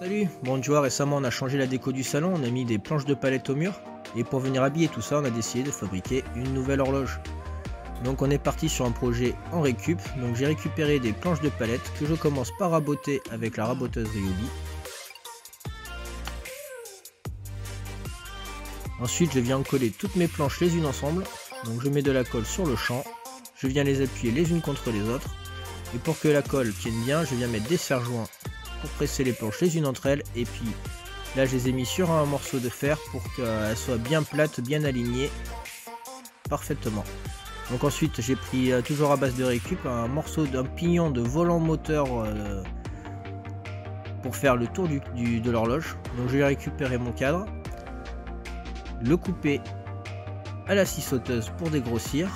Salut! Bon, tu vois, récemment on a changé la déco du salon, on a mis des planches de palette au mur, et pour venir habiller tout ça, on a décidé de fabriquer une nouvelle horloge. Donc on est parti sur un projet en récup, donc j'ai récupéré des planches de palette que je commence par raboter avec la raboteuse Ryobi. Ensuite je viens coller toutes mes planches les unes ensemble, donc je mets de la colle sur le champ, je viens les appuyer les unes contre les autres, et pour que la colle tienne bien, je viens mettre des serre-joints pour presser les planches les unes entre elles, et puis là je les ai mis sur un morceau de fer pour qu'elles soient bien plates, bien alignées parfaitement. Donc ensuite j'ai pris toujours à base de récup un morceau d'un pignon de volant moteur pour faire le tour de l'horloge. Donc je vais récupérer mon cadre, le couper à la scie sauteuse pour dégrossir.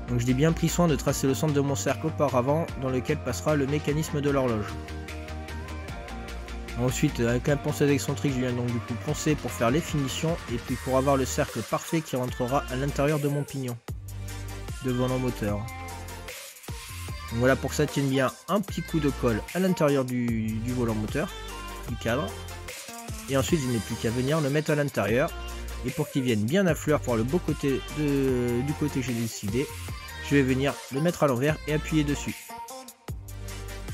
Donc je l'ai bien pris soin de tracer le centre de mon cercle auparavant dans lequel passera le mécanisme de l'horloge. Ensuite avec un ponceuse excentrique je viens donc du coup poncer pour faire les finitions et puis pour avoir le cercle parfait qui rentrera à l'intérieur de mon pignon de volant moteur. Donc voilà, pour que ça tienne bien, un petit coup de colle à l'intérieur du volant moteur, du cadre. Et ensuite je n'ai plus qu'à venir le mettre à l'intérieur. Et pour qu'il vienne bien à fleur pour le beau côté du côté que j'ai décidé, je vais venir le mettre à l'envers et appuyer dessus.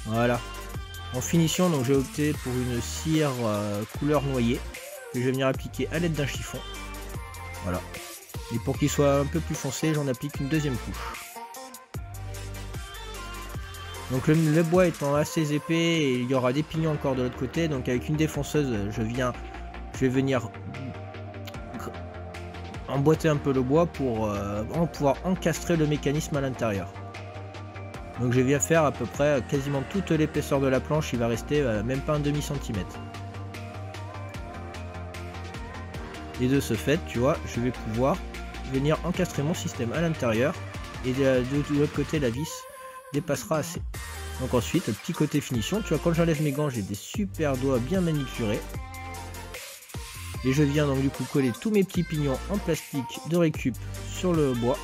Voilà. En finition, donc j'ai opté pour une cire couleur noyer que je vais venir appliquer à l'aide d'un chiffon. Voilà. Et pour qu'il soit un peu plus foncé, j'en applique une deuxième couche. Donc le bois étant assez épais, et il y aura des pignons encore de l'autre côté, donc avec une défonceuse, je vais venir emboîter un peu le bois pour pouvoir encastrer le mécanisme à l'intérieur. Donc je viens faire à peu près quasiment toute l'épaisseur de la planche, il va rester même pas un demi-centimètre. Et de ce fait, tu vois, je vais pouvoir venir encastrer mon système à l'intérieur, et de l'autre côté la vis dépassera assez. Donc ensuite, petit côté finition, tu vois, quand j'enlève mes gants, j'ai des super doigts bien manucurés. Et je viens donc du coup coller tous mes petits pignons en plastique de récup sur le bois.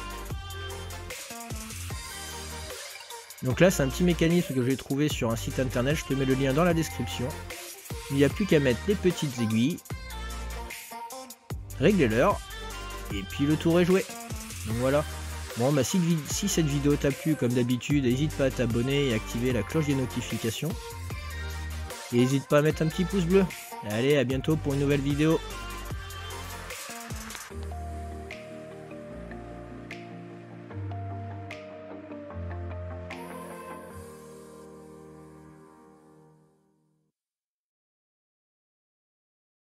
Donc là c'est un petit mécanisme que j'ai trouvé sur un site internet, je te mets le lien dans la description. Il n'y a plus qu'à mettre les petites aiguilles, régler l'heure, et puis le tour est joué. Donc voilà. Bon bah si cette vidéo t'a plu, comme d'habitude, n'hésite pas à t'abonner et activer la cloche des notifications. Et n'hésite pas à mettre un petit pouce bleu. Allez, à bientôt pour une nouvelle vidéo.